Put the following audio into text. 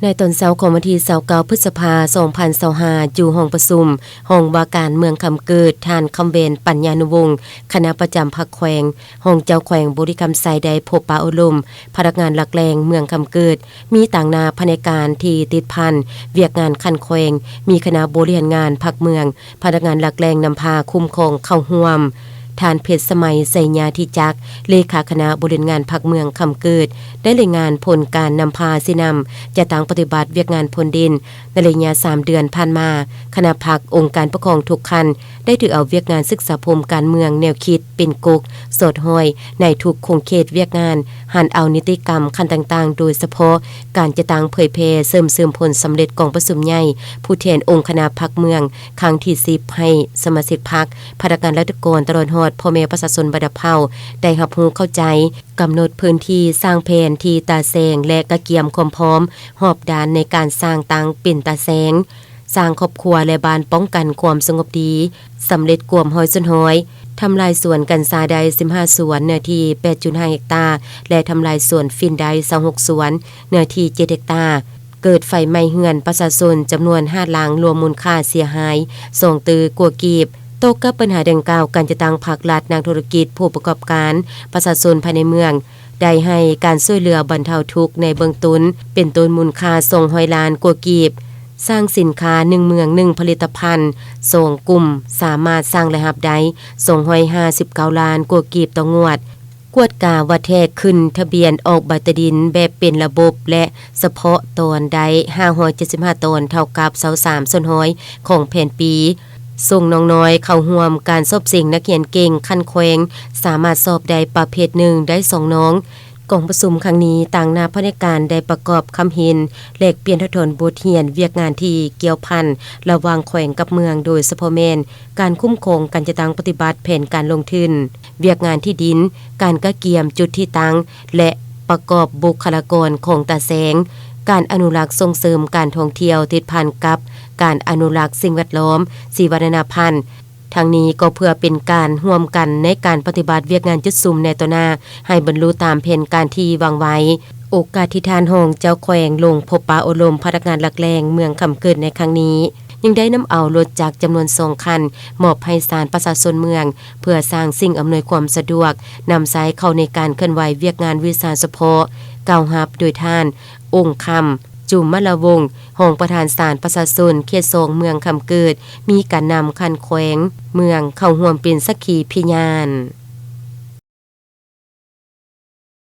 ในตอนเช้าของวันที่29พฤษภาคม2025อยู่ห้องประชุมห้องว่าการเมืองคำเกิดท่านคำเบนปัญญานุวงศ์คณะประจำพรรคแขวงห้องเจ้าแขวงบริกรรมไซใดพบปะอบรมพนักงานหลักแรงเมืองคำเกิดมีต่างนาภายในการที่ติดพันเวียกงานคันแขวงมีคณะบริหารงานพรรคเมืองพนักงานหลักแรงนำพาคุ้มครองเข้าร่วมทานเพชรสมัยไสญาธิจักเลขาคณะบริหารงานพรรคเมืองคำเกิดได้รายงานผลการนำพาสินำจะตั้งปฏิบัติเวียกงานพลดินในระยะ3 เดือนผ่านมาคณะพรรคองค์การปกครองทุกคันได้ถือเอาเวียกงานศึกษาพรมการเมืองแนวคิดเป็นกุกสดห้อยในทุกคงเขตเวียกงานหันเอานิติกรรมคันต่างๆโดยเฉพาะการจะตั้งเผยแพร่เสริมผลสำเร็จกองประชุมใหญ่ผู้แทนองค์คณะพรรคเมืองครั้งที่10ให้สมาชิกพรรคพนักงานราชการตลอดฮอดพ่อแม่ประชาชนบัดเผาได้รับรู้เข้าใจกำหนดพื้นที่สร้างแผนที่ตาแสงและกระเกียมความพร้อมหอบด้านในการสร้างตังเป็นตาแสงสร้างครอบครัวและบ้านป้องกันความสงบดีสำเร็จกวมหอยสุนหอยทำลายสวนกันซาได15 สวนเนื้อที่ 8.5 เฮกตาร์และทำลายสวนฟินได26 สวนเนื้อที่ 7 เฮกตาร์เกิดไฟไหม้เฮือนประชาชนจำนวน5 หลังรวมมูลค่าเสียหาย2 ตือกว่ากีบตกกับปัญหาดังกล่าวการจะตั้งภาครัฐนักธุรกิจผู้ประกอบการประชาชนภายในเมืองได้ให้การช่วยเหลือบรรเทาทุกข์ในเบื้องต้นเป็นต้นมูลค่า200 ล้านกว่ากีบสร้างสินค้า1 เมือง 1 ผลิตภัณฑ์ส่งกลุ่มสามารถสร้างรายรับได้259 ล้านกว่ากีบต่องวดกวดกาว่าแท้ขึ้นทะเบียนออกใบตดินแบบเป็นระบบและเฉพาะตอนใด575 ตอนเท่ากับ23 ส่วนร้อยของแผนปีส่งน้องน้อยเข้าร่วมการสอบสิ่งนักเรียนเก่งคันแขวงสามารถสอบได้ประเภท1ได้2น้องกองประชุมครั้งนี้ต่างหน้าพนักงานได้ประกอบคำเห็นแลกเปลี่ยนทดลบทเรียนเวียกงานที่เกี่ยวพันระหว่างแขวงกับเมืองโดยเฉพาะแม่นการคุ้มครองการจะตั้งปฏิบัติแผนการลงทุนเวียกงานที่ดินการกะเกียมจุดที่ตั้งและประกอบบุคลากรของตาแสงการอนุรักษ์ส่งเสริมการท่องเที่ยวติดพันกับการอนุรักษ์สิ่งแวดล้อมชีววัฒนพันธุ์ทางนี้ก็เพื่อเป็นการร่วมกันในการปฏิบัติเวียกงานจุดซุ่มในต่อหน้าให้บรรลุตามแผนการที่วางไว้โอกาสที่ทานห้องเจ้าแขวงลงพบปะอบรมพนักงานหลักแรงเมืองคำเกิดในครั้งนี้ยังได้นำเอารถจักรจำนวน2 คันมอบให้ศาลประชาชนเมืองเพื่อสร้างสิ่งอำนวยความสะดวกนำใช้เข้าในการเคลื่อนไหวเวียกงานวิสาเฉพาะกล่าวรับโดยท่านองค์คำจุมมะละวงศ์รองประธานศาลประชาชนเขต2เมืองคำเกิดมีการนำคันแขวงเมืองเข้าร่วมเป็นสักขีพยาน